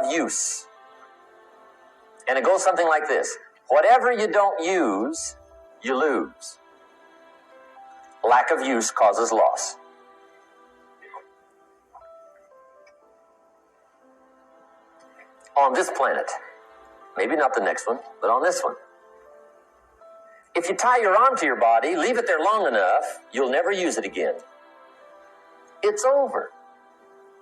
of use. And it goes something like this. Whatever you don't use, you lose. Lack of use causes loss. On this planet, maybe not the next one, but on this one, if you tie your arm to your body, leave it there long enough, you'll never use it again. It's over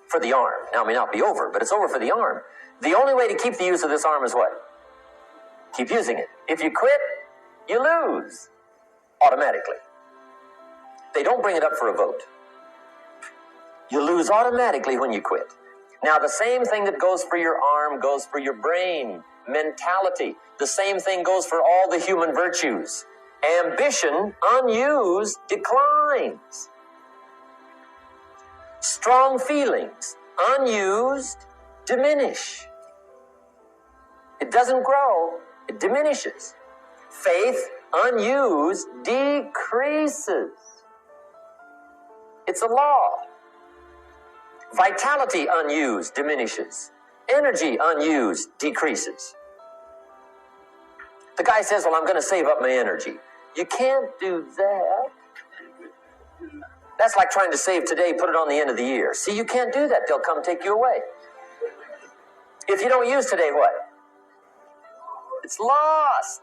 for the arm. Now, it may not be over, but it's over for the arm. The only way to keep the use of this arm is what? Keep using it. If you quit, you lose automatically. They don't bring it up for a vote. You lose automatically when you quit. Now, the same thing that goes for your arm goes for your brain, mentality. The same thing goes for all the human virtues. Ambition, unused, declines. Strong feelings, unused, diminish. It doesn't grow, it diminishes. Faith, unused, decreases. It's a law. Vitality, unused, diminishes. Energy, unused, decreases. The guy says, well, I'm going to save up my energy. You can't do that. That's like trying to save today, put it on the end of the year. See, you can't do that. They'll come take you away. If you don't use today, what? It's lost.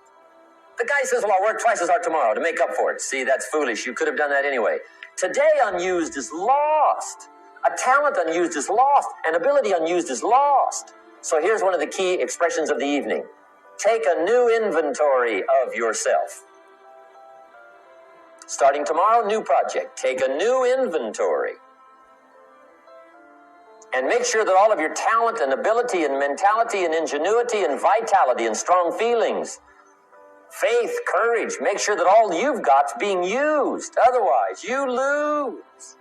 The guy says, well, I'll work twice as hard tomorrow to make up for it. See, that's foolish. You could have done that anyway. Today unused is lost. A talent unused is lost. An ability unused is lost. So here's one of the key expressions of the evening. Take a new inventory of yourself. Starting tomorrow, new project. Take a new inventory. And make sure that all of your talent and ability and mentality and ingenuity and vitality and strong feelings, faith, courage, make sure that all you've got's being used. Otherwise, you lose.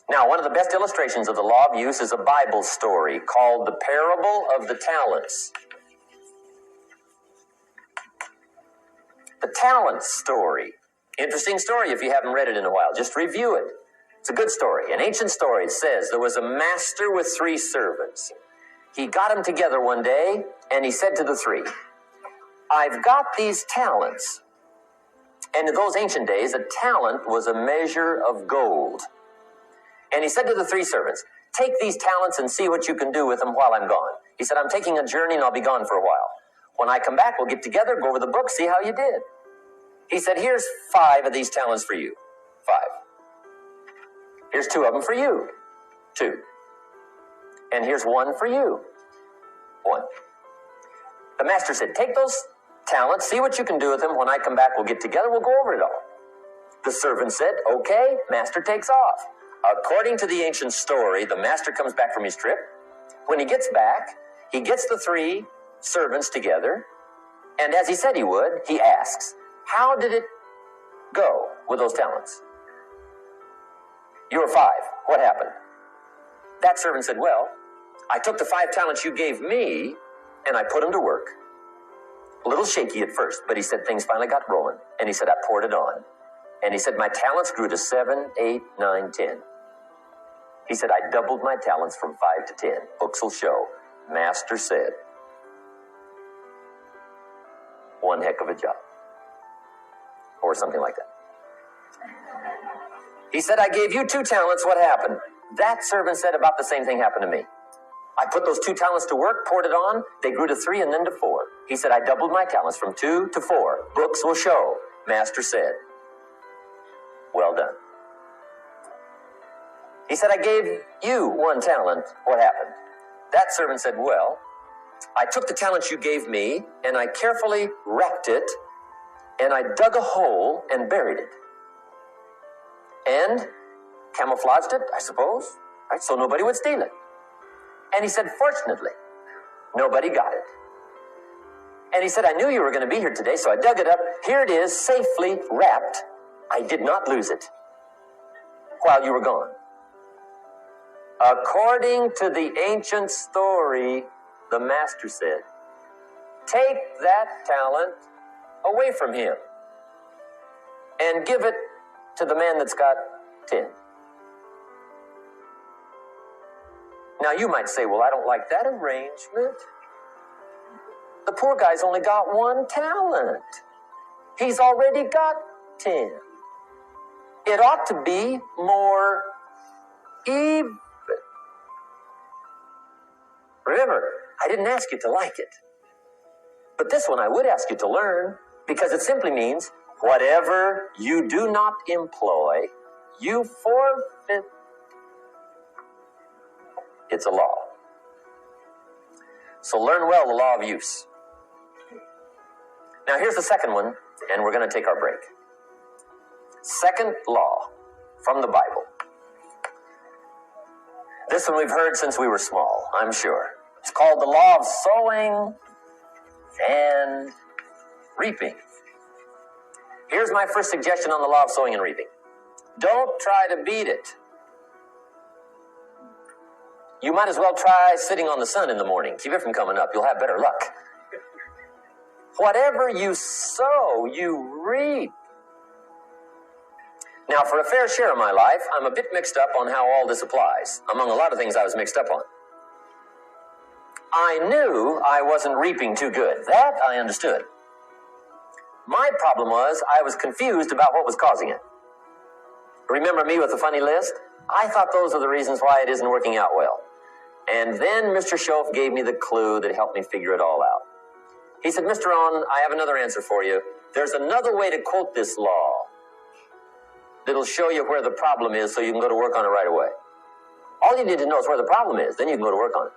Now, one of the best illustrations of the law of use is a Bible story called The Parable of the Talents. The Talents story. Interesting story if you haven't read it in a while. Just review it. It's a good story. An ancient story. It says there was a master with 3 servants. He got them together one day and he said to the 3, I've got these talents. And in those ancient days, a talent was a measure of gold. And he said to the 3 servants, take these talents and see what you can do with them while I'm gone. He said, I'm taking a journey and I'll be gone for a while. When I come back, we'll get together, go over the book, see how you did. He said, here's 5 of these talents for you. 5. Here's 2 of them for you. 2. And here's 1 for you. 1. The master said, take those talents, see what you can do with them. When I come back, we'll get together, we'll go over it all. The servant said, okay, master takes off. According to the ancient story, the master comes back from his trip. When he gets back, he gets the 3 servants together, and as he said he would, he asks, how did it go with those talents? You were 5. What happened? That servant said, well, I took the 5 talents you gave me, and I put them to work. A little shaky at first, but he said things finally got rolling, and he said, I poured it on. And he said, my talents grew to 7, 8, 9, 10. He said, I doubled my talents from 5 to 10. Books will show. Master said, one heck of a job. Or something like that. He said, I gave you 2 talents. What happened? That servant said about the same thing happened to me. I put those 2 talents to work, poured it on. They grew to 3 and then to 4. He said, I doubled my talents from 2 to 4. Books will show. Master said, well done. He said, I gave you 1 talent. What happened? That servant said, well, I took the talent you gave me and I carefully wrapped it and I dug a hole and buried it. And camouflaged it, I suppose, right? So nobody would steal it. And he said, fortunately, nobody got it. And he said, I knew you were going to be here today, so I dug it up. Here it is, safely wrapped. I did not lose it while you were gone. According to the ancient story, the master said, take that talent away from him and give it to the man that's got 10. Now you might say, well, I don't like that arrangement. The poor guy's only got one talent. He's already got 10. It ought to be more even. Remember, I didn't ask you to like it. But this one I would ask you to learn, because it simply means whatever you do not employ, you forfeit. It's a law. So learn well the law of use. Now here's the second one, and we're going to take our break. Second law from the Bible. This one we've heard since we were small, I'm sure. It's called the law of sowing and reaping. Here's my first suggestion on the law of sowing and reaping. Don't try to beat it. You might as well try sitting on the sun in the morning. Keep it from coming up. You'll have better luck. Whatever you sow, you reap. Now, for a fair share of my life, I'm a bit mixed up on how all this applies. Among a lot of things I was mixed up on. I knew I wasn't reaping too good. That I understood. My problem was I was confused about what was causing it. Remember me with the funny list? I thought those are the reasons why it isn't working out well. And then Mr. Schoaf gave me the clue that helped me figure it all out. He said, Mr. Rohn, I have another answer for you. There's another way to quote this law that'll show you where the problem is so you can go to work on it right away. All you need to know is where the problem is, then you can go to work on it.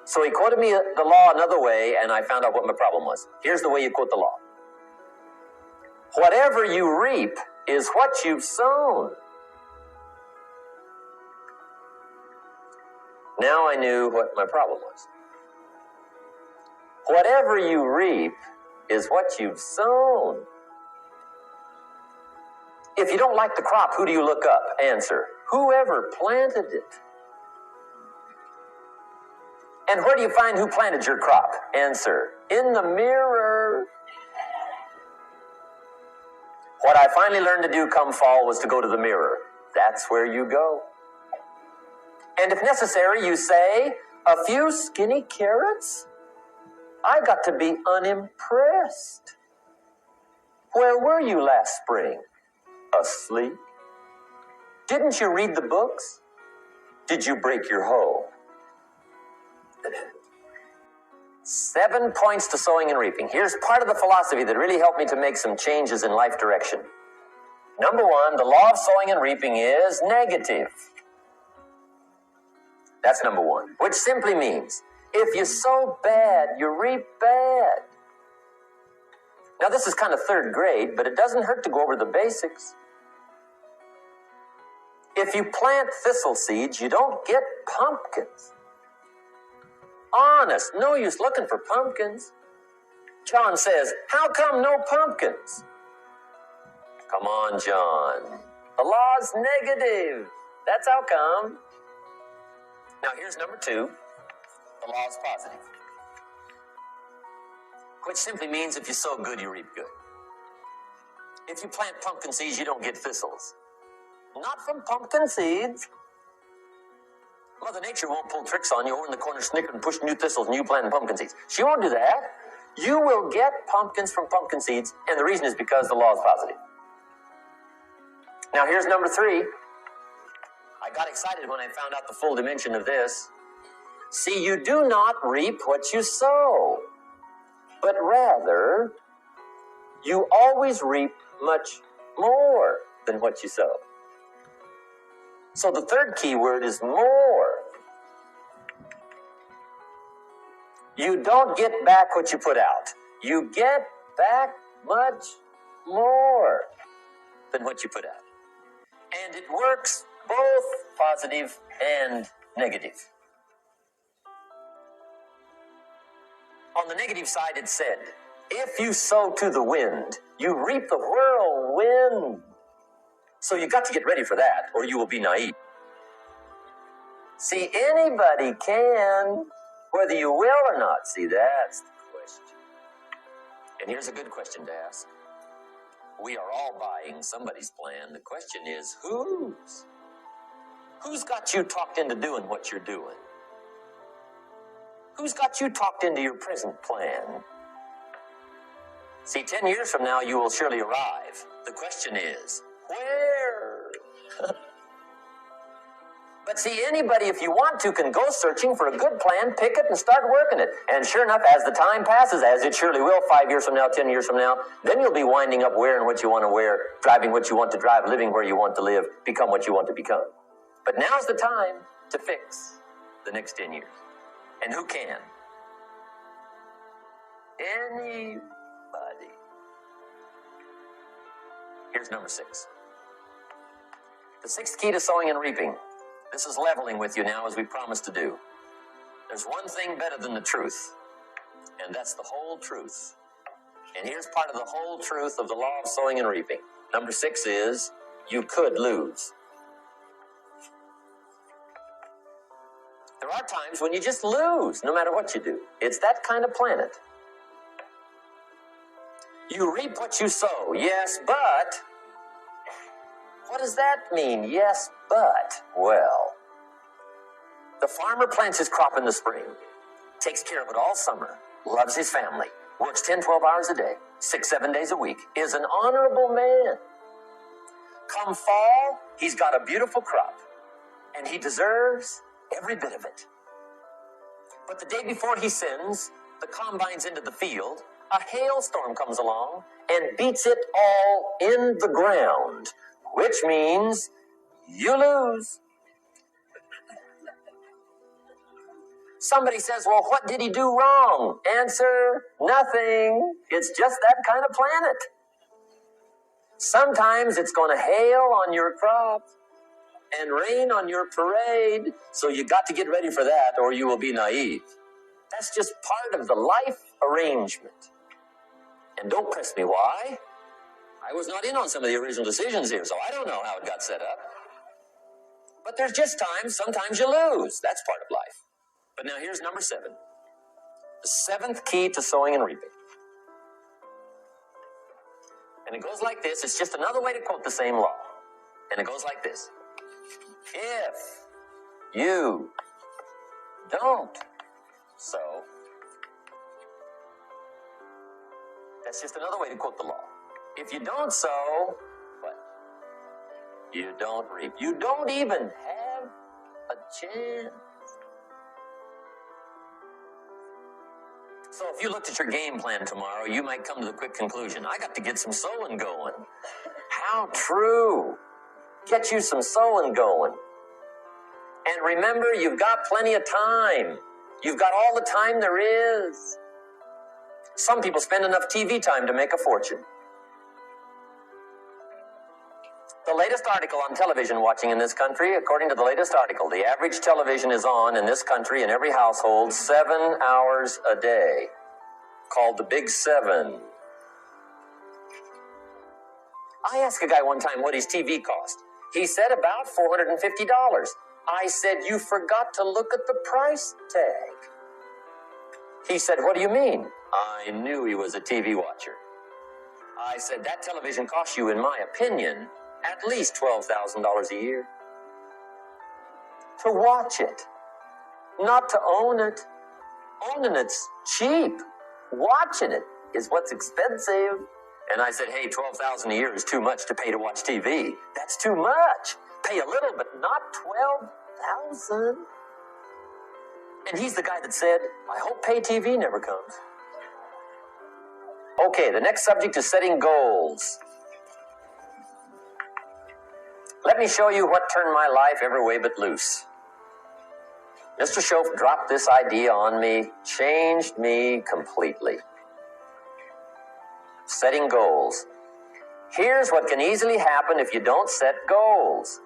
So he quoted me the law another way, and I found out what my problem was. Here's the way you quote the law. Whatever you reap is what you've sown. Now I knew what my problem was. Whatever you reap is what you've sown. If you don't like the crop, who do you look up? Answer, whoever planted it. And where do you find who planted your crop? Answer, in the mirror. What I finally learned to do come fall was to go to the mirror. That's where you go. And if necessary, you say, a few skinny carrots? I got to be unimpressed. Where were you last spring? Asleep? Didn't you read the books? Did you break your hoe? 7 points to sowing and reaping. Here's part of the philosophy that really helped me to make some changes in life direction. Number one, the law of sowing and reaping is negative. That's number one, which simply means if you sow bad, you reap bad. Now, this is kind of third grade, but it doesn't hurt to go over the basics. If you plant thistle seeds, you don't get pumpkins. Honest, no use looking for pumpkins. John says, how come no pumpkins? Come on, John. The law's negative. That's how come. Now, here's number two. The law is positive. Which simply means if you sow good, you reap good. If you plant pumpkin seeds, you don't get thistles. Not from pumpkin seeds. Mother Nature won't pull tricks on you over in the corner snickering and pushing new thistles and you planting pumpkin seeds. She won't do that. You will get pumpkins from pumpkin seeds, and the reason is because the law is positive. Now, here's number three. I got excited when I found out the full dimension of this. See, you do not reap what you sow, but rather, you always reap much more than what you sow. So the third key word is more. You don't get back what you put out. You get back much more than what you put out. And it works both positive and negative. On the negative side, it said, if you sow to the wind, you reap the whirlwind. So you got to get ready for that, or you will be naive. See, anybody can, whether you will or not. See, that's the question. And here's a good question to ask. We are all buying somebody's plan. The question is, whose? Who's got you talked into doing what you're doing? Who's got you talked into your present plan? See, 10 years from now, you will surely arrive. The question is, where? But see, anybody, if you want to, can go searching for a good plan, pick it, and start working it. And sure enough, as the time passes, as it surely will, 5 years from now, 10 years from now, then you'll be winding up wearing what you want to wear, driving what you want to drive, living where you want to live, become what you want to become. But now's the time to fix the next 10 years. And who can? Anybody. Here's number 6. The 6th key to sowing and reaping. This is leveling with you now, as we promised to do. There's one thing better than the truth, and that's the whole truth. And here's part of the whole truth of the law of sowing and reaping. Number 6 is, you could lose. There are times when you just lose, no matter what you do. It's that kind of planet. You reap what you sow, yes, but... What does that mean? Yes, but, well, the farmer plants his crop in the spring, takes care of it all summer, loves his family, works 10, 12 hours a day, 6, 7 days a week, is an honorable man. Come fall, he's got a beautiful crop, and he deserves every bit of it. But the day before he sends the combines into the field, a hailstorm comes along and beats it all in the ground, which means you lose. Somebody says, well, what did he do wrong? Answer, nothing. It's just that kind of planet. Sometimes it's going to hail on your crop and rain on your parade, so you got to get ready for that or you will be naive. That's just part of the life arrangement. And don't press me why. I was not in on some of the original decisions here, so I don't know how it got set up. But there's just times, sometimes you lose. That's part of life. But now here's number 7. The 7th key to sowing and reaping. And it goes like this. It's just another way to quote the same law. And it goes like this. If you don't sow, that's just another way to quote the law. If you don't sow, what? You don't reap. You don't even have a chance. So if you looked at your game plan tomorrow, you might come to the quick conclusion, I got to get some sowing going. How true. Get you some sowing going. And remember, you've got plenty of time. You've got all the time there is. Some people spend enough TV time to make a fortune. The latest article on television watching in this country, according to the latest article, the average television is on in this country in every household 7 hours a day, called the Big 7. I asked a guy one time what his TV cost. He said about $450. I said, you forgot to look at the price tag. He said, what do you mean? I knew he was a TV watcher. I said, that television costs you, in my opinion, at least $12,000 a year. To watch it, not to own it. Owning it's cheap. Watching it is what's expensive. And I said, hey, $12,000 a year is too much to pay to watch TV. That's too much. Pay a little, but not $12,000. And he's the guy that said, I hope pay TV never comes. Okay, the next subject is setting goals. Let me show you what turned my life every way but loose. Mr. Schoaf dropped this idea on me, changed me completely. Setting goals. Here's what can easily happen if you don't set goals.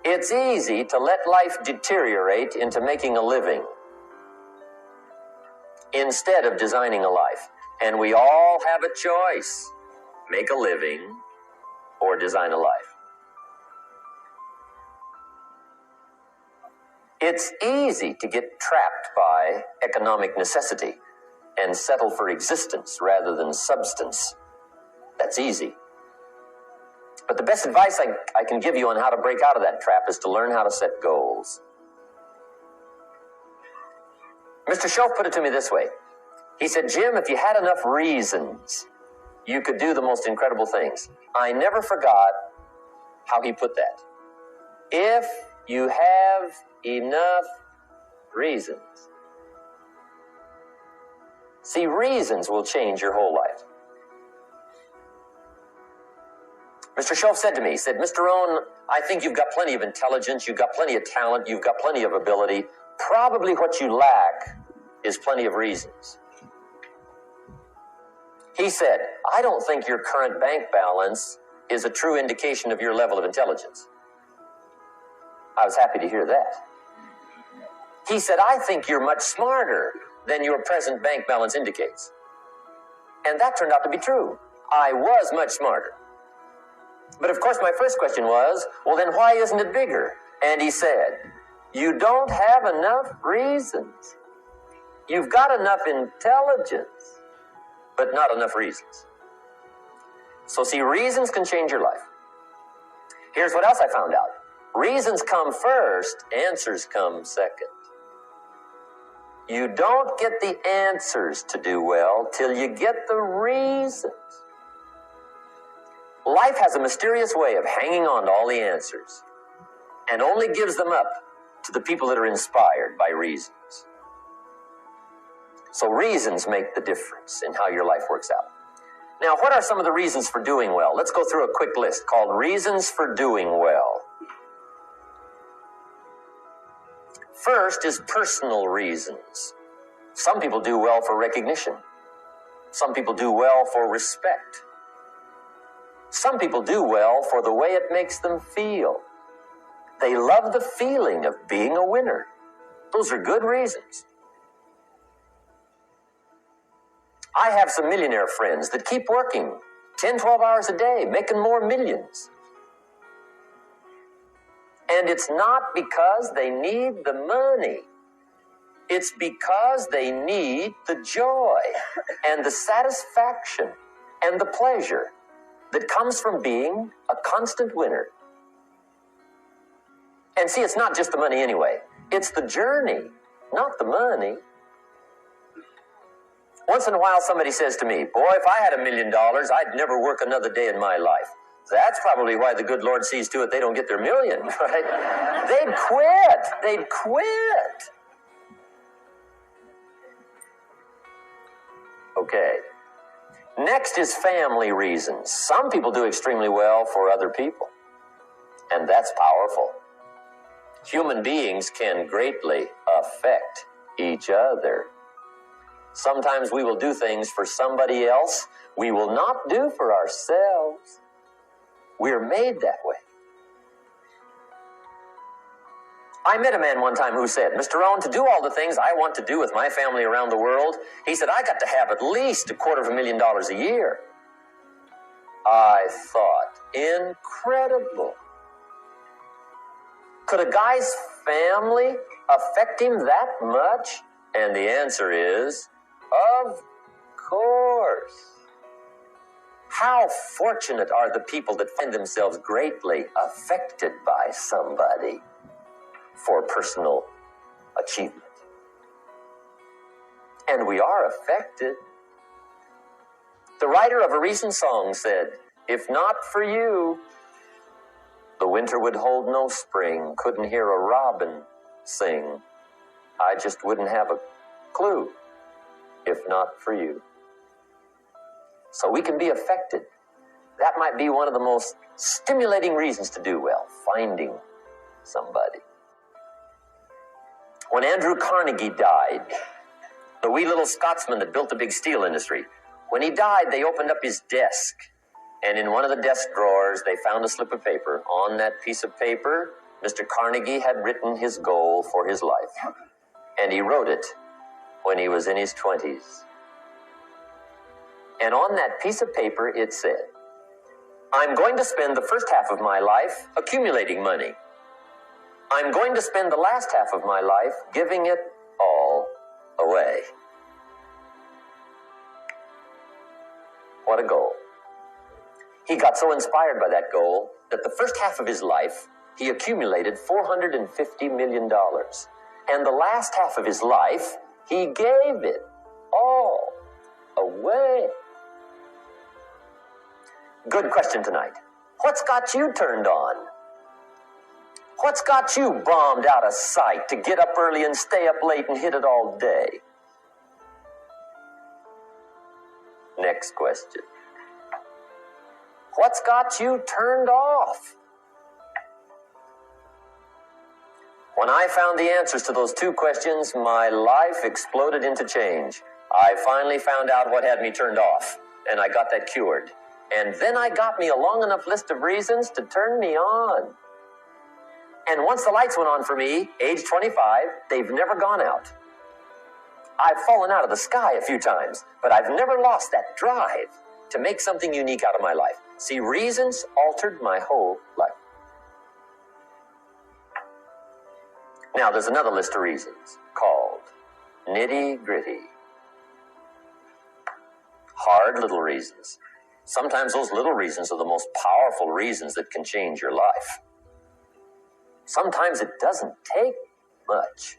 It's easy to let life deteriorate into making a living instead of designing a life. And we all have a choice. Make a living or design a life. It's easy to get trapped by economic necessity and settle for existence rather than substance. That's easy. But the best advice I can give you on how to break out of that trap is to learn how to set goals. Mr. Shelf put it to me this way. He said, Jim, if you had enough reasons, you could do the most incredible things. I never forgot how he put that. If you have enough reasons. See, reasons will change your whole life. Mr. Shelf said to me, he said, Mr. Rohn, I think you've got plenty of intelligence, you've got plenty of talent, you've got plenty of ability. Probably what you lack is plenty of reasons. He said, I don't think your current bank balance is a true indication of your level of intelligence. I was happy to hear that. He said, I think you're much smarter than your present bank balance indicates. And that turned out to be true. I was much smarter. But of course, my first question was, well, then why isn't it bigger? And he said, you don't have enough reasons. You've got enough intelligence, but not enough reasons. So see, reasons can change your life. Here's what else I found out. Reasons come first, answers come second. You don't get the answers to do well till you get the reasons. Life has a mysterious way of hanging on to all the answers and only gives them up to the people that are inspired by reasons. So reasons make the difference in how your life works out. Now, what are some of the reasons for doing well? Let's go through a quick list called Reasons for Doing Well. First is personal reasons. Some people do well for recognition. Some people do well for respect. Some people do well for the way it makes them feel. They love the feeling of being a winner. Those are good reasons. I have some millionaire friends that keep working 10, 12 hours a day, making more millions. And it's not because they need the money. It's because they need the joy and the satisfaction and the pleasure that comes from being a constant winner. And see, it's not just the money anyway. It's the journey, not the money. Once in a while, somebody says to me, boy, if I had $1 million, I'd never work another day in my life. That's probably why the good Lord sees to it they don't get their million, right? They'd quit. They'd quit. Okay. Next is family reasons. Some people do extremely well for other people, and that's powerful. Human beings can greatly affect each other. Sometimes we will do things for somebody else we will not do for ourselves. We're made that way. I met a man one time who said, Mr. Rohn, to do all the things I want to do with my family around the world, he said, I got to have at least $250,000 a year. I thought, incredible. Could a guy's family affect him that much? And the answer is, of course. How fortunate are the people that find themselves greatly affected by somebody for personal achievement. And we are affected. The writer of a recent song said, if not for you, the winter would hold no spring, couldn't hear a robin sing. I just wouldn't have a clue if not for you. So we can be affected. That might be one of the most stimulating reasons to do well, finding somebody. When Andrew Carnegie died, the wee little Scotsman that built the big steel industry, when he died, they opened up his desk. And in one of the desk drawers, they found a slip of paper. On that piece of paper, Mr. Carnegie had written his goal for his life. And he wrote it when he was in his 20s. And on that piece of paper, it said, I'm going to spend the first half of my life accumulating money. I'm going to spend the last half of my life giving it all away. What a goal. He got so inspired by that goal that the first half of his life, he accumulated $450 million. And the last half of his life, he gave it all away. Good question tonight. What's got you turned on? What's got you bombed out of sight to get up early and stay up late and hit it all day? Next question. What's got you turned off? When I found the answers to those two questions, my life exploded into change. I finally found out what had me turned off, and I got that cured. And then I got me a long enough list of reasons to turn me on. And once the lights went on for me, age 25, they've never gone out. I've fallen out of the sky a few times, but I've never lost that drive to make something unique out of my life. See, reasons altered my whole life. Now, there's another list of reasons called nitty-gritty. Hard little reasons. Sometimes those little reasons are the most powerful reasons that can change your life. Sometimes it doesn't take much.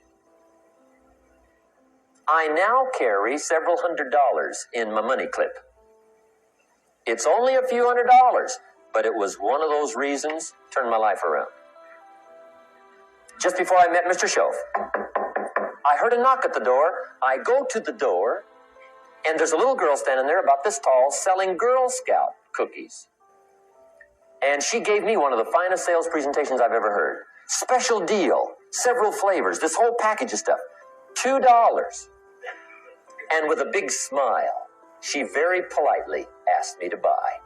I now carry several $100s in my money clip. It's only a few $100s, but it was one of those reasons turned my life around. Just before I met Mr. Schoaf, I heard a knock at the door. I go to the door, and there's a little girl standing there about this tall selling Girl Scout cookies. And she gave me one of the finest sales presentations I've ever heard. Special deal, several flavors, this whole package of stuff, $2. And with a big smile, she very politely asked me to buy.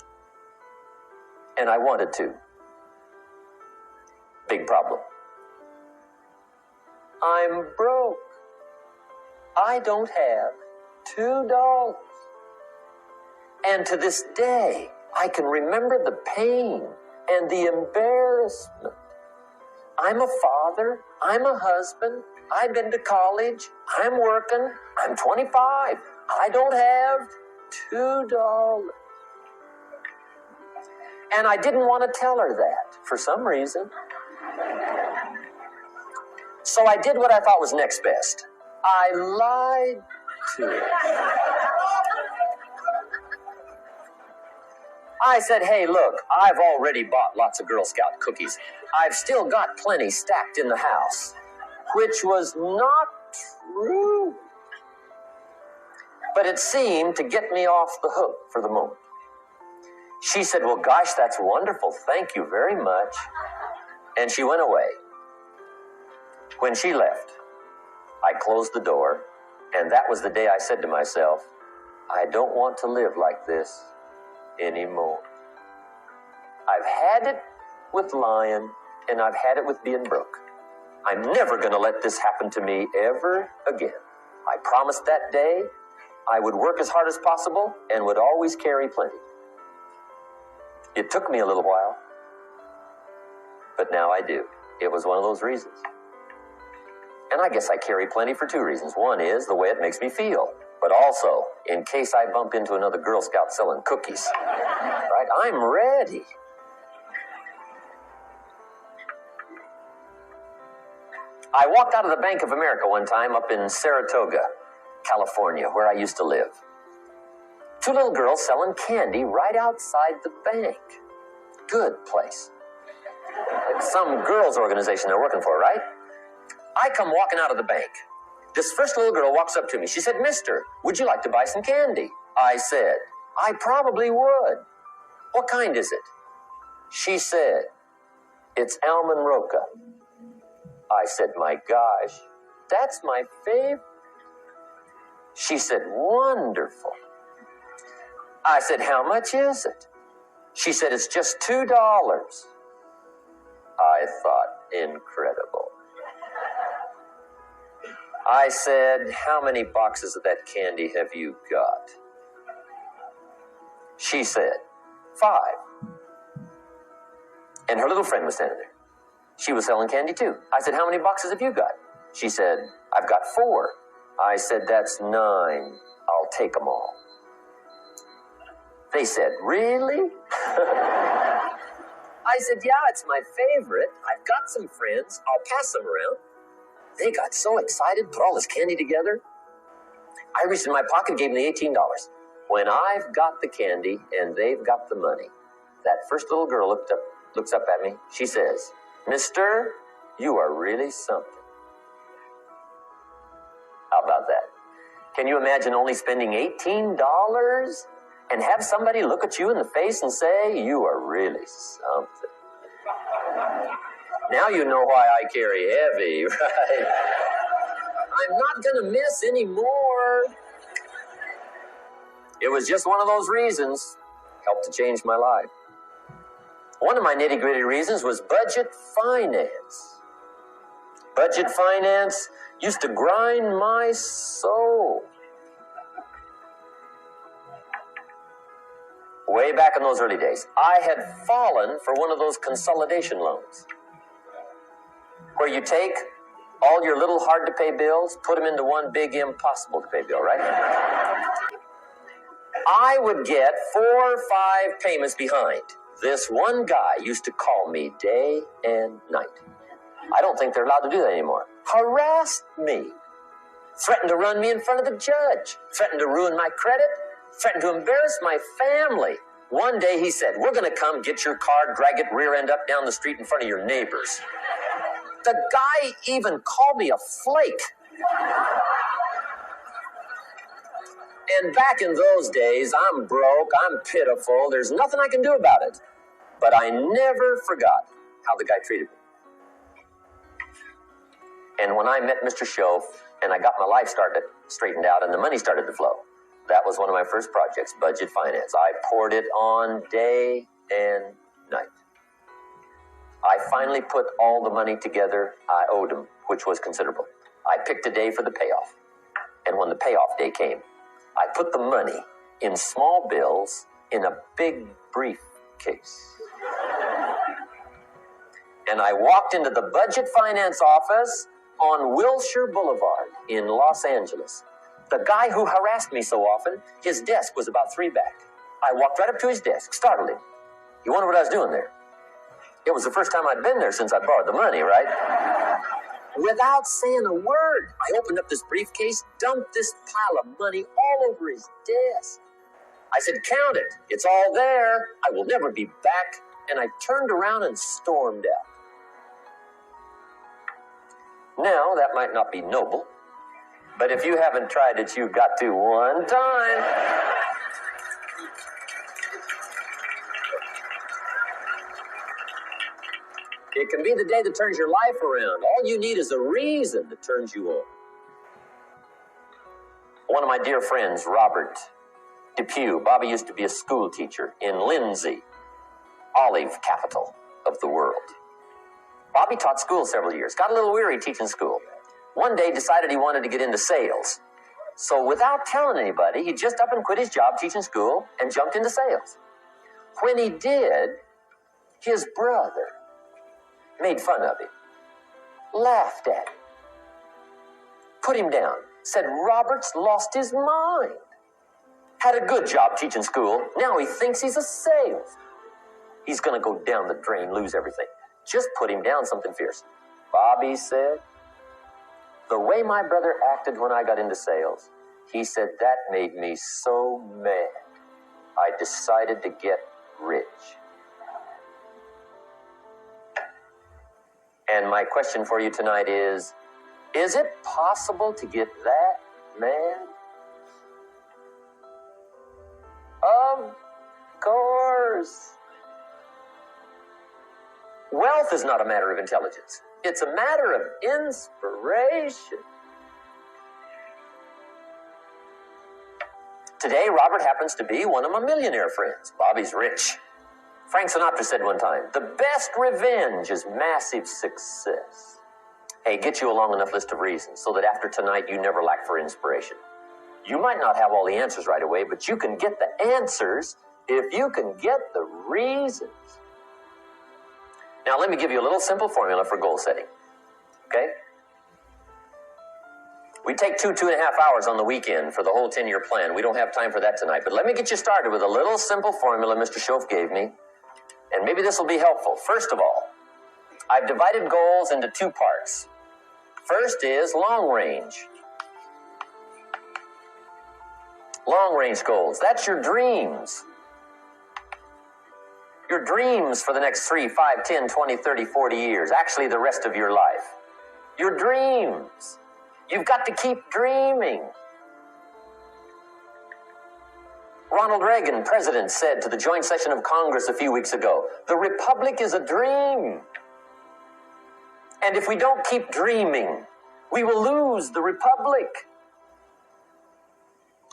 And I wanted to. Big problem. I'm broke. I don't have $2. And to this day, I can remember the pain and the embarrassment. I'm a father. I'm a husband. I've been to college. I'm working. I'm 25. I don't have $2. And I didn't want to tell her that for some reason. So I did what I thought was next best. I lied to her. I said, hey, look, I've already bought lots of Girl Scout cookies. I've still got plenty stacked in the house, which was not true. But it seemed to get me off the hook for the moment. She said, well, gosh, that's wonderful. Thank you very much. And she went away. When she left, I closed the door, and that was the day I said to myself, I don't want to live like this anymore. I've had it with lying, and I've had it with being broke. I'm never going to let this happen to me ever again. I promised that day I would work as hard as possible and would always carry plenty. It took me a little while, but now I do. It was one of those reasons. And I guess I carry plenty for two reasons. One is the way it makes me feel, but also in case I bump into another Girl Scout selling cookies. Right? I'm ready. I walked out of the Bank of America one time up in Saratoga, California, where I used to live. Two little girls selling candy right outside the bank. Good place. Like some girls' organization they're working for, right? I come walking out of the bank. This first little girl walks up to me. She said, Mister, would you like to buy some candy? I said, I probably would. What kind is it? She said, it's almond roca. I said, my gosh, that's my favorite. She said, wonderful. I said, how much is it? She said, it's just $2. I thought, incredible. I said, how many boxes of that candy have you got? She said, 5. And her little friend was standing there. She was selling candy too. I said, how many boxes have you got? She said, I've got 4. I said, that's 9. I'll take them all. They said, really? I said, yeah, it's my favorite. I've got some friends. I'll pass them around. They got so excited, put all this candy together. I reached in my pocket, gave them the $18. When I've got the candy and they've got the money, that first little girl looks up at me. She says, "Mister, you are really something." How about that? Can you imagine only spending $18 and have somebody look at you in the face and say, "You are really something"? Now you know why I carry heavy, right? I'm not going to miss anymore. It was just one of those reasons. Helped to change my life. One of my nitty-gritty reasons was budget finance. Budget finance used to grind my soul. Way back in those early days, I had fallen for one of those consolidation loans, where you take all your little hard-to-pay bills, put them into one big impossible-to-pay bill, right? I would get 4 or 5 payments behind. This one guy used to call me day and night. I don't think they're allowed to do that anymore. Harassed me. Threatened to run me in front of the judge. Threatened to ruin my credit. Threatened to embarrass my family. One day he said, "We're going to come get your car, drag it rear end up down the street in front of your neighbors." The guy even called me a flake. And back in those days, I'm broke, I'm pitiful, there's nothing I can do about it. But I never forgot how the guy treated me. And when I met Mr. Shove and I got my life straightened out and the money started to flow, that was one of my first projects, budget finance. I poured it on day and night. I finally put all the money together I owed him, which was considerable. I picked a day for the payoff. And when the payoff day came, I put the money in small bills in a big briefcase. And I walked into the budget finance office on Wilshire Boulevard in Los Angeles. The guy who harassed me so often, his desk was about 3 back. I walked right up to his desk, startled him. He wondered what I was doing there. It was the first time I'd been there since I borrowed the money, right? Without saying a word, I opened up this briefcase, dumped this pile of money all over his desk. I said, "Count it. It's all there. I will never be back." And I turned around and stormed out. Now, that might not be noble, but if you haven't tried it, you've got to one time. It can be the day that turns your life around. All you need is a reason that turns you on. One of my dear friends, Robert Depew, Bobby used to be a school teacher in Lindsay, olive capital of the world. Bobby taught school several years, got a little weary teaching school. One day decided he wanted to get into sales. So without telling anybody, he just up and quit his job teaching school and jumped into sales. When he did, his brother made fun of him, laughed at him, put him down, said Robert's lost his mind. Had a good job teaching school. Now he thinks he's a sales. He's going to go down the drain, lose everything. Just put him down something fierce. Bobby said, "The way my brother acted when I got into sales," he said, "that made me so mad. I decided to get rich." And my question for you tonight is it possible to get that mad? Of course. Wealth is not a matter of intelligence. It's a matter of inspiration. Today, Robert happens to be one of my millionaire friends. Bobby's rich. Frank Sinatra said one time, "The best revenge is massive success." Hey, get you a long enough list of reasons so that after tonight you never lack for inspiration. You might not have all the answers right away, but you can get the answers if you can get the reasons. Now, let me give you a little simple formula for goal setting. Okay? We take 2.5 hours on the weekend for the whole 10-year plan. We don't have time for that tonight. But let me get you started with a little simple formula Mr. Schoaf gave me. And maybe this will be helpful. First of all, I've divided goals into 2 parts. First is long range. Long range goals. That's your dreams. Your dreams for the next 3, 5, 10, 20, 30, 40 years. Actually, the rest of your life. Your dreams. You've got to keep dreaming. Ronald Reagan, president, said to the joint session of Congress a few weeks ago, "The Republic is a dream. And if we don't keep dreaming, we will lose the Republic."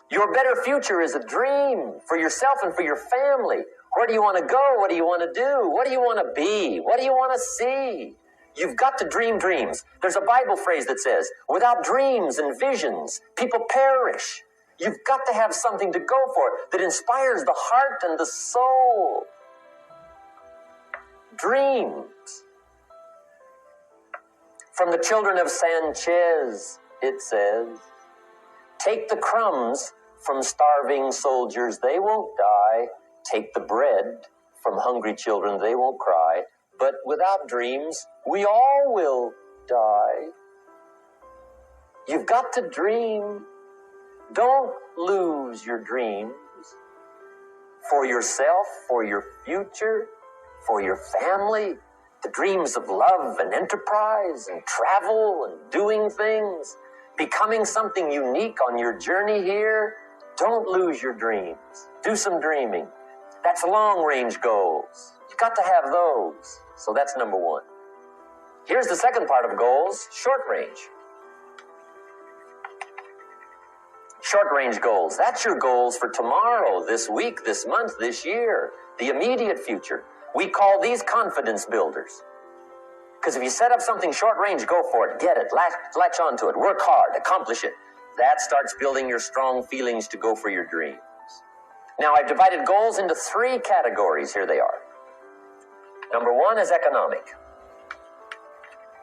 Your better future is a dream for yourself and for your family. Where do you want to go? What do you want to do? What do you want to be? What do you want to see? You've got to dream dreams. There's a Bible phrase that says, without dreams and visions, people perish. You've got to have something to go for that inspires the heart and the soul. Dreams. From the children of Sanchez, it says, take the crumbs from starving soldiers, they won't die. Take the bread from hungry children, they won't cry. But without dreams, we all will die. You've got to dream. Don't lose your dreams. For yourself, for your future, for your family. The dreams of love and enterprise and travel and doing things. Becoming something unique on your journey here. Don't lose your dreams. Do some dreaming. That's long-range goals. You've got to have those. So that's number 1. Here's the second part of goals, short range. Short-range goals. That's your goals for tomorrow, this week, this month, this year, the immediate future. We call these confidence builders. Because if you set up something short-range, go for it, get it, latch onto it, work hard, accomplish it. That starts building your strong feelings to go for your dreams. Now, I've divided goals into 3 categories. Here they are. Number 1 is economic.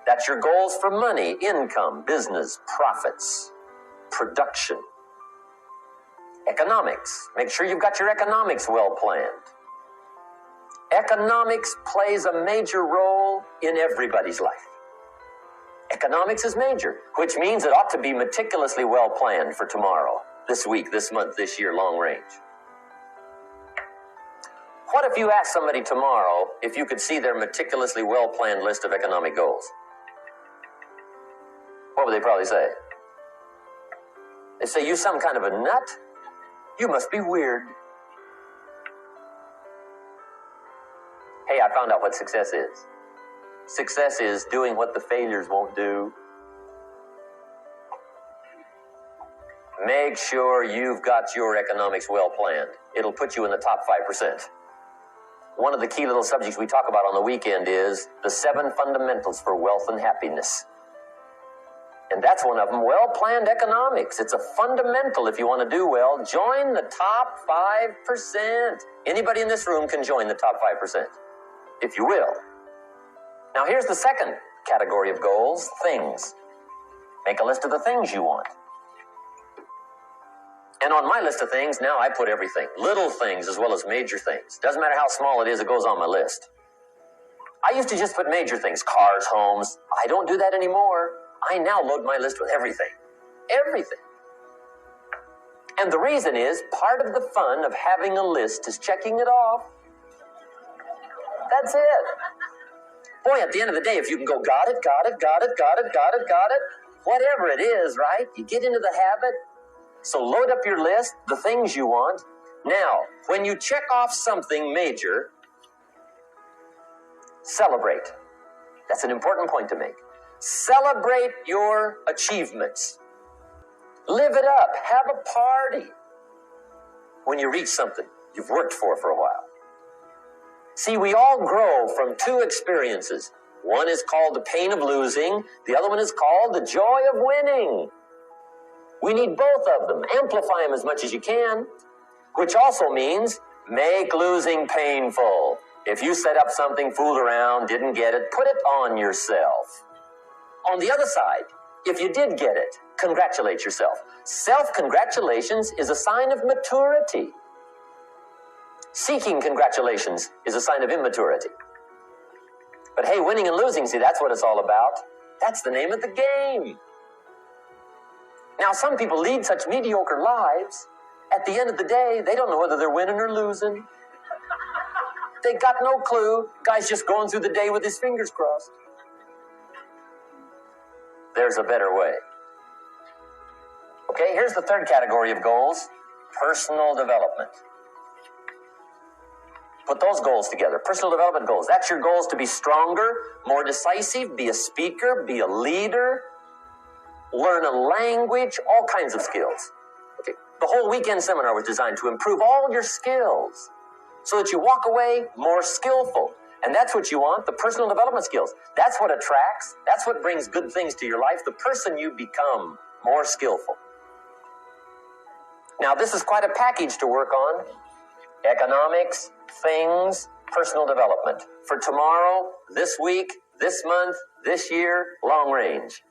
That's your goals for money, income, business, profits, production. Economics. Make sure you've got your economics well planned. Economics plays a major role in everybody's life. Economics is major, which means it ought to be meticulously well planned for tomorrow, this week, this month, this year, long range. What if you asked somebody tomorrow if you could see their meticulously well-planned list of economic goals? What would they probably say? They'd say, you some kind of a nut? You must be weird. Hey, I found out what success is. Success is doing what the failures won't do. Make sure you've got your economics well planned. It'll put you in the top 5%. One of the key little subjects we talk about on the weekend is the 7 fundamentals for wealth and happiness. And that's one of them, well-planned economics. It's a fundamental if you want to do well. Join the top 5%. Anybody in this room can join the top 5%, if you will. Now here's the second category of goals, things. Make a list of the things you want. And on my list of things, now I put everything. Little things as well as major things. Doesn't matter how small it is, it goes on my list. I used to just put major things, cars, homes. I don't do that anymore. I now load my list with everything. Everything. And the reason is, part of the fun of having a list is checking it off. That's it. Boy, at the end of the day, if you can go, got it, whatever it is, right? You get into the habit. So load up your list, the things you want. Now, when you check off something major, celebrate. That's an important point to make. Celebrate your achievements. Live it up. Have a party when you reach something you've worked for a while. See, we all grow from 2 experiences. One is called the pain of losing. The other one is called the joy of winning. We need both of them. Amplify them as much as you can, which also means make losing painful. If you set up something, fooled around, didn't get it, put it on yourself. On the other side, if you did get it, congratulate yourself. Self-congratulations is a sign of maturity. Seeking congratulations is a sign of immaturity. But hey, winning and losing, see, that's what it's all about. That's the name of the game. Now, some people lead such mediocre lives, at the end of the day, they don't know whether they're winning or losing. They got no clue. Guy's just going through the day with his fingers crossed. There's a better way. Okay, here's the third category of goals: personal development. Put those goals together. Personal development goals. That's your goals to be stronger, more decisive, be a speaker, be a leader, learn a language, all kinds of skills. Okay. The whole weekend seminar was designed to improve all your skills so that you walk away more skillful. And that's what you want, the personal development skills. That's what attracts, that's what brings good things to your life, the person you become, more skillful. Now, this is quite a package to work on. Economics, things, personal development. For tomorrow, this week, this month, this year, long range.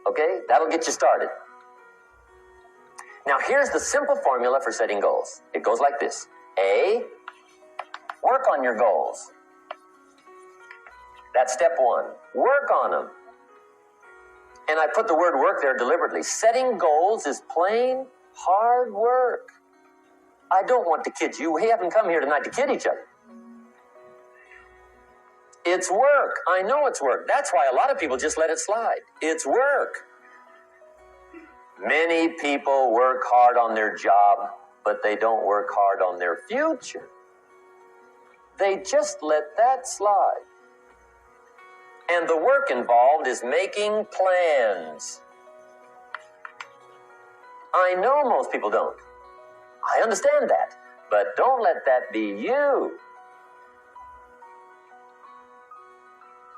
Okay, that'll get you started. Now, here's the simple formula for setting goals. It goes like this. A, work on your goals. That's step one. Work on them. And I put the word work there deliberately. Setting goals is plain hard work. I don't want to kid you. We haven't come here tonight to kid each other. It's work. I know it's work. That's why a lot of people just let it slide. It's work. Many people work hard on their job, but they don't work hard on their future. They just let that slide. And the work involved is making plans. I know most people don't. I understand that, but don't let that be you.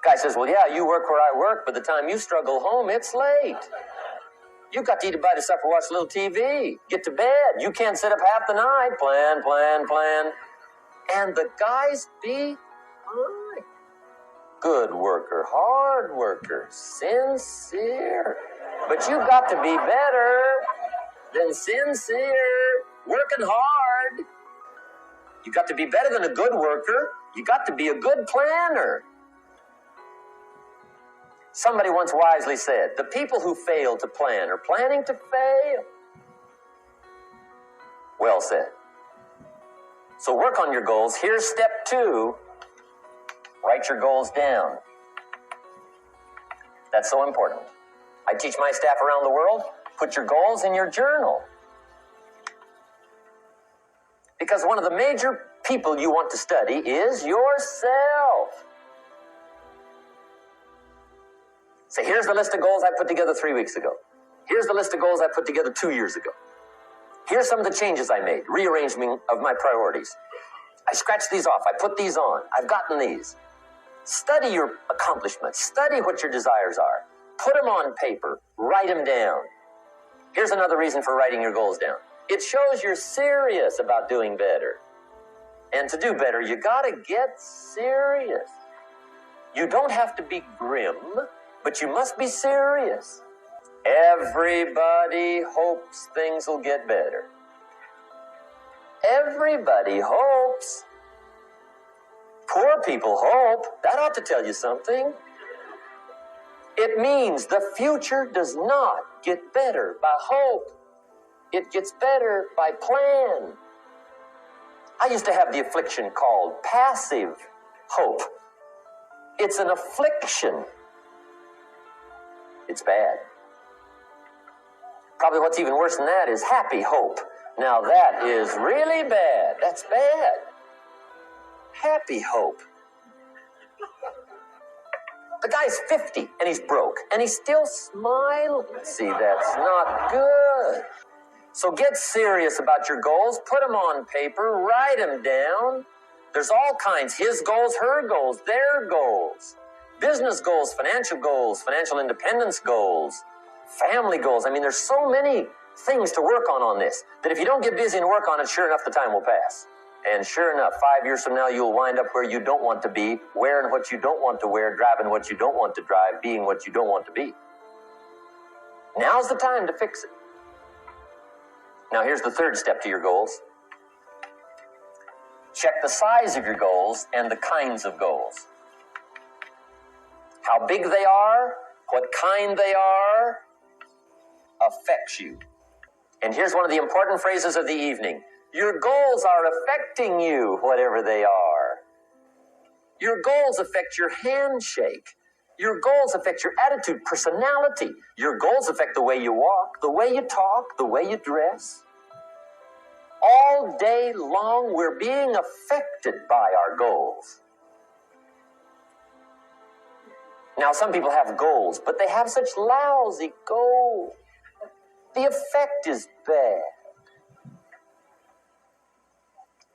Guy says, well, yeah, you work where I work, but the time you struggle home, it's late. You got to eat a bite of supper, watch a little TV, get to bed. You can't sit up half the night. Plan. And the guys behind. Good worker, hard worker, sincere. But you got to be better than sincere. Working hard. You got to be better than a good worker. You got to be a good planner. Somebody once wisely said, the people who fail to plan are planning to fail. Well said. So work on your goals. Here's step 2. Write your goals down. That's so important. I teach my staff around the world, put your goals in your journal. Because one of the major people you want to study is yourself. So here's the list of goals I put together 3 weeks ago. Here's the list of goals I put together 2 years ago. Here's some of the changes I made, rearrangement of my priorities. I scratched these off. I put these on. I've gotten these. Study your accomplishments. Study what your desires are. Put them on paper. Write them down. Here's another reason for writing your goals down. It shows you're serious about doing better. And to do better, you got to get serious. You don't have to be grim, but you must be serious. Everybody hopes things will get better. Everybody hopes. Poor people hope. That ought to tell you something. It means the future does not get better by hope. It gets better by plan. I used to have the affliction called passive hope. It's an affliction. It's bad. Probably what's even worse than that is happy hope. Now that is really bad. That's bad. Happy hope. The guy's 50 and he's broke and he's still smiling. See, that's not good. So get serious about your goals. Put them on paper. Write them down. There's all kinds. His goals, her goals, their goals. Business goals, financial independence goals, family goals. I mean, there's so many things to work on this that if you don't get busy and work on it, sure enough, the time will pass. And sure enough, 5 years from now, you'll wind up where you don't want to be, wearing what you don't want to wear, driving what you don't want to drive, being what you don't want to be. Now's the time to fix it. Now here's the third step to your goals. Check the size of your goals and the kinds of goals. How big they are, what kind they are, affects you. And here's one of the important phrases of the evening. Your goals are affecting you, whatever they are. Your goals affect your handshake. Your goals affect your attitude, personality. Your goals affect the way you walk, the way you talk, the way you dress. All day long, we're being affected by our goals. Now, some people have goals, but they have such lousy goals. The effect is bad.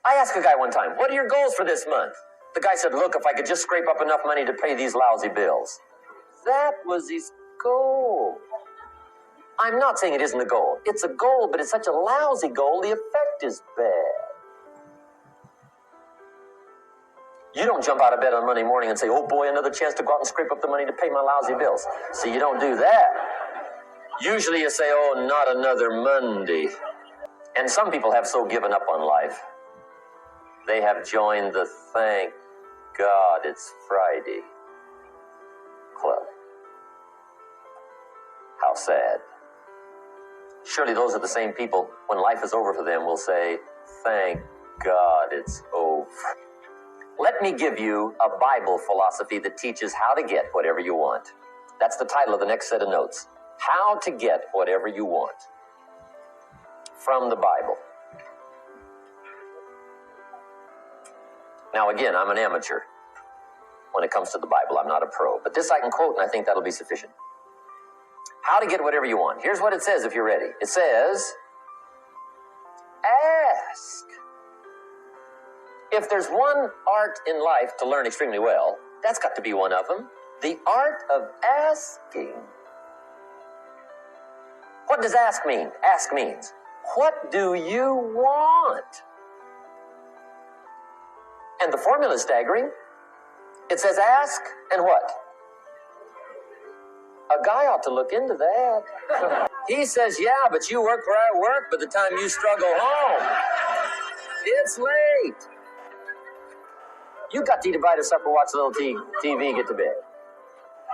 I asked a guy one time, what are your goals for this month? The guy said, look, if I could just scrape up enough money to pay these lousy bills. That was his goal. I'm not saying it isn't a goal. It's a goal, but it's such a lousy goal, the effect is bad. You don't jump out of bed on Monday morning and say, oh boy, another chance to go out and scrape up the money to pay my lousy bills. See, you don't do that. Usually you say, oh, not another Monday. And some people have so given up on life. They have joined the thank God it's Friday club. How sad. Surely those are the same people, when life is over for them, will say, thank God it's over. Let me give you a Bible philosophy that teaches how to get whatever you want. That's the title of the next set of notes. How to get whatever you want. From the Bible. Now again, I'm an amateur when it comes to the Bible. I'm not a pro. But this I can quote, and I think that'll be sufficient. How to get whatever you want. Here's what it says if you're ready. It says, ask. If there's one art in life to learn extremely well, that's got to be one of them. The art of asking. What does ask mean? Ask means, what do you want? And the formula is staggering. It says ask and what? A guy ought to look into that. He says, yeah, but you work where I work by the time you struggle home. It's late. You got to eat a bite of supper, watch a little TV, get to bed.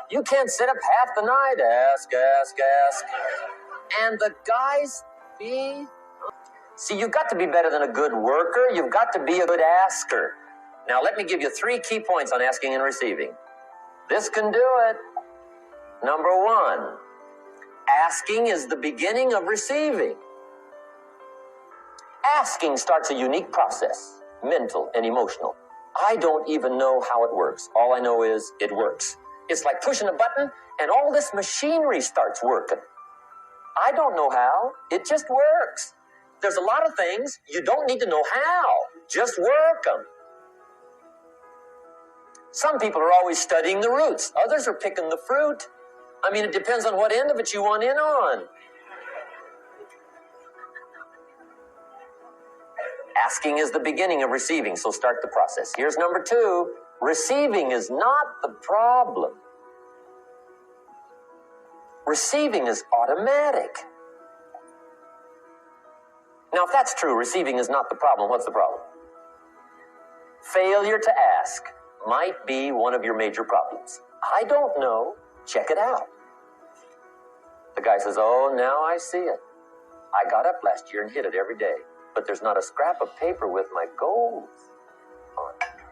You can't sit up half the night. Ask. And the guys See, you've got to be better than a good worker. You've got to be a good asker. Now, let me give you 3 key points on asking and receiving. This can do it. Number 1, asking is the beginning of receiving. Asking starts a unique process, mental and emotional. I don't even know how it works. All I know is it works. It's like pushing a button and all this machinery starts working. I don't know how. It just works. There's a lot of things you don't need to know how. Just work them. Some people are always studying the roots. Others are picking the fruit. I mean, it depends on what end of it you want in on. Asking is the beginning of receiving, so start the process. Here's number 2. Receiving is not the problem. Receiving is automatic. Now, if that's true, receiving is not the problem, what's the problem? Failure to ask might be one of your major problems. I don't know. Check it out. The guy says, oh, now I see it. I got up last year and hit it every day, but there's not a scrap of paper with my goals on it.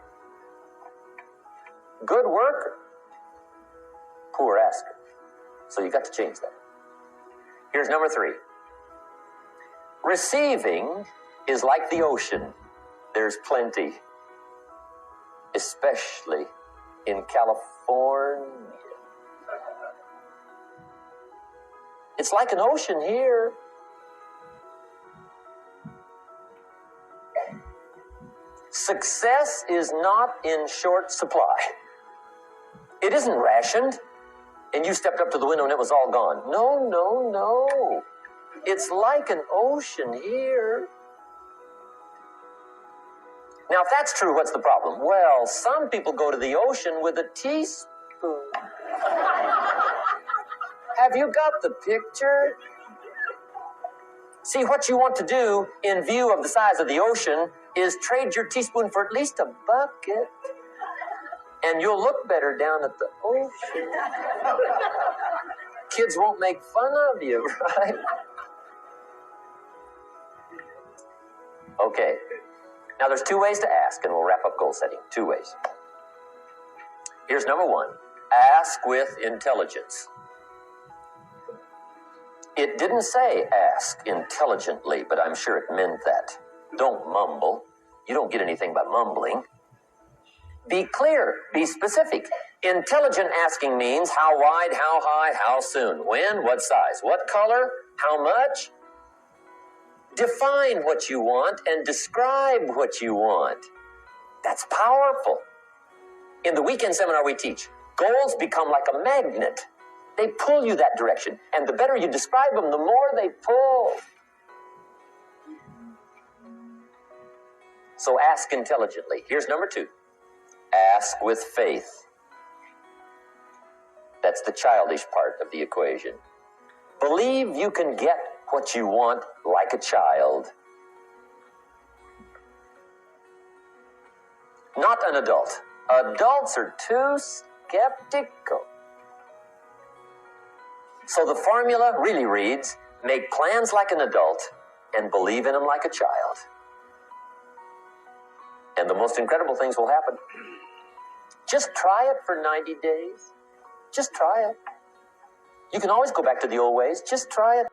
Good worker, poor asker. So you got to change that. Here's number 3. Receiving is like the ocean. There's plenty, especially in California. It's like an ocean here. Success is not in short supply. It isn't rationed, and you stepped up to the window and it was all gone. No. It's like an ocean here. Now, if that's true, what's the problem? Well, some people go to the ocean with a teaspoon. Have you got the picture? See, what you want to do in view of the size of the ocean is trade your teaspoon for at least a bucket. And you'll look better down at the ocean. Kids won't make fun of you, right? Okay. Now, there's 2 ways to ask, and we'll wrap up goal setting. 2 ways. Here's number 1. Ask with intelligence. It didn't say ask intelligently, but I'm sure it meant that. Don't mumble. You don't get anything by mumbling. Be clear. Be specific. Intelligent asking means how wide, how high, how soon, when, what size, what color, how much. Define what you want and describe what you want. That's powerful. In the weekend seminar we teach, goals become like a magnet. They pull you that direction. And the better you describe them, the more they pull. So ask intelligently. Here's number 2. Ask with faith. That's the childish part of the equation. Believe you can get what you want like a child. Not an adult. Adults are too skeptical. So the formula really reads, make plans like an adult and believe in them like a child. And the most incredible things will happen. Just try it for 90 days. Just try it. You can always go back to the old ways. Just try it.